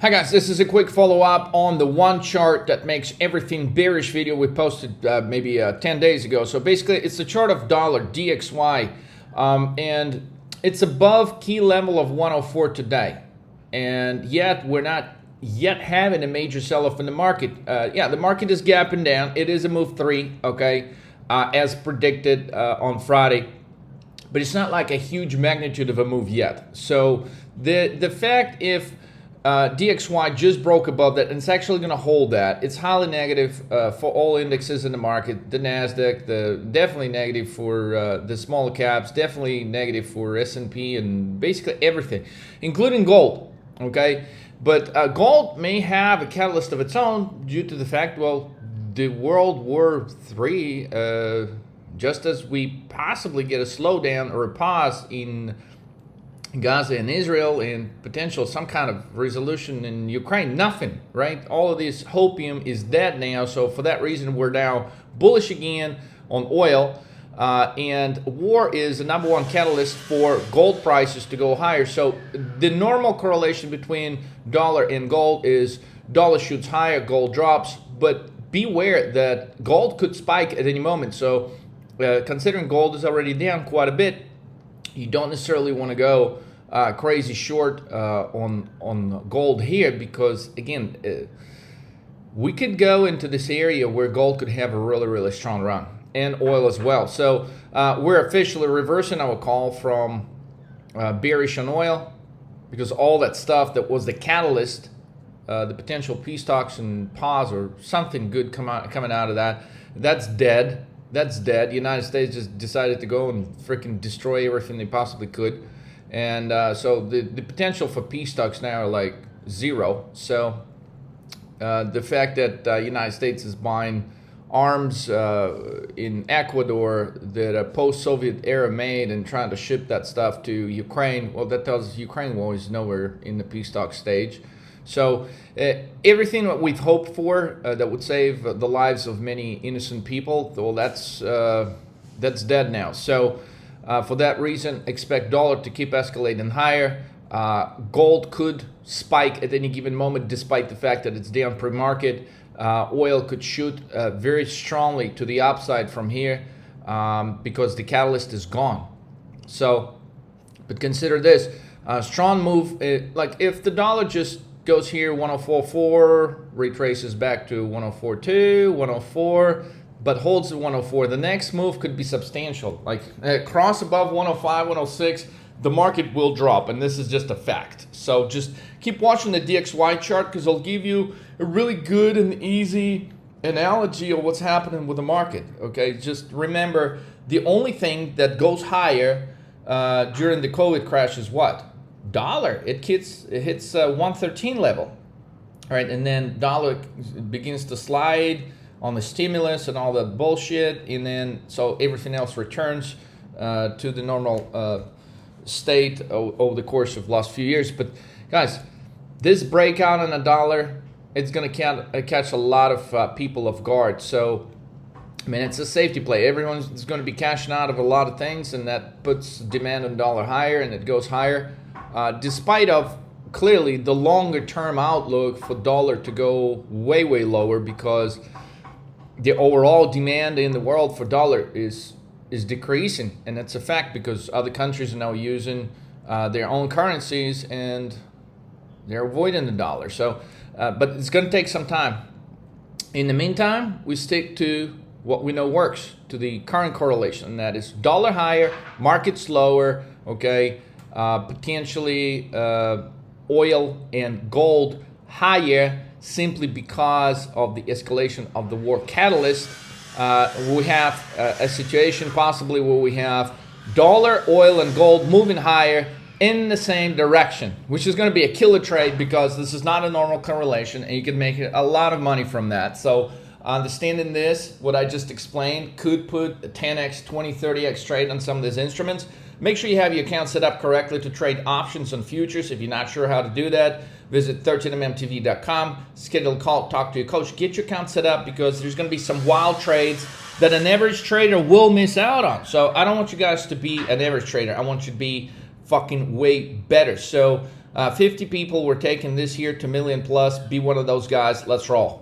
Hi guys, this is a quick follow-up on the one chart that makes everything bearish video we posted maybe 10 days ago. So basically it's the chart of dollar DXY and it's above key level of 104 today, and yet we're not yet having a major sell-off in the market. Yeah, the market is gapping down. It is a move 3, okay, as predicted on Friday, but it's not like a huge magnitude of a move yet. So the fact if DXY just broke above that and it's actually going to hold that, it's highly negative for all indexes in the market. The Nasdaq, definitely negative for the smaller caps, definitely negative for S&P and basically everything, including gold. Okay, but gold may have a catalyst of its own due to the fact, well, the World War III, just as we possibly get a slowdown or a pause in Gaza and Israel and potential some kind of resolution in Ukraine, nothing, right? All of this hopium is dead now. So for that reason, we're now bullish again on oil. And war is the number one catalyst for gold prices to go higher. So the normal correlation between dollar and gold is dollar shoots higher, gold drops. But beware that gold could spike at any moment. So considering gold is already down quite a bit, you don't necessarily want to go crazy short on gold here, because again, we could go into this area where gold could have a really strong run, and oil as well. So we're officially reversing our call from bearish on oil, because all that stuff that was the catalyst, the potential peace talks and pause or something good coming out of that, that's dead. That's dead. The United States just decided to go and freaking destroy everything they possibly could. And so the potential for peace talks now are like zero. So the fact that the United States is buying arms in Ecuador that are post-Soviet era made and trying to ship that stuff to Ukraine, well, that tells us Ukraine is nowhere in the peace talk stage. So everything that we've hoped for that would save the lives of many innocent people, well, that's dead now. So for that reason, expect dollar to keep escalating higher. Gold could spike at any given moment, despite the fact that it's down pre-market. Oil could shoot very strongly to the upside from here because the catalyst is gone. So, but consider this, strong move, like if the dollar just goes here 104.4, retraces back to 104.2, 104, but holds the 104. The next move could be substantial. Like cross above 105, 106, the market will drop, and this is just a fact. So just keep watching the DXY chart, because it'll give you a really good and easy analogy of what's happening with the market. Okay, just remember the only thing that goes higher during the COVID crash is what? Dollar. It hits 113 level, all right, and then dollar begins to slide on the stimulus and all that bullshit, and then so everything else returns to the normal state over the course of the last few years. But guys, this breakout on a dollar, it's going to catch a lot of people off guard. So I mean, it's a safety play. Everyone's going to be cashing out of a lot of things, and that puts demand on dollar higher, and it goes higher. Despite of clearly the longer term outlook for dollar to go way lower, because the overall demand in the world for dollar is decreasing, and that's a fact because other countries are now using their own currencies and they're avoiding the dollar. So but it's going to take some time. In the meantime, we stick to what we know works, to the current correlation, and that is dollar higher, market slower, okay, potentially oil and gold higher, simply because of the escalation of the war catalyst. We have a situation possibly where we have dollar, oil, and gold moving higher in the same direction, which is going to be a killer trade, because this is not a normal correlation and you can make a lot of money from that. So understanding this, what I just explained, could put a 10x, 20, 30x trade on some of these instruments. Make sure you have your account set up correctly to trade options on futures. If you're not sure how to do that, visit 13mmtv.com, schedule a call, talk to your coach, get your account set up, because there's going to be some wild trades that an average trader will miss out on. So I don't want you guys to be an average trader. I want you to be fucking way better. So 50 people were taking this here to million plus. Be one of those guys. Let's roll.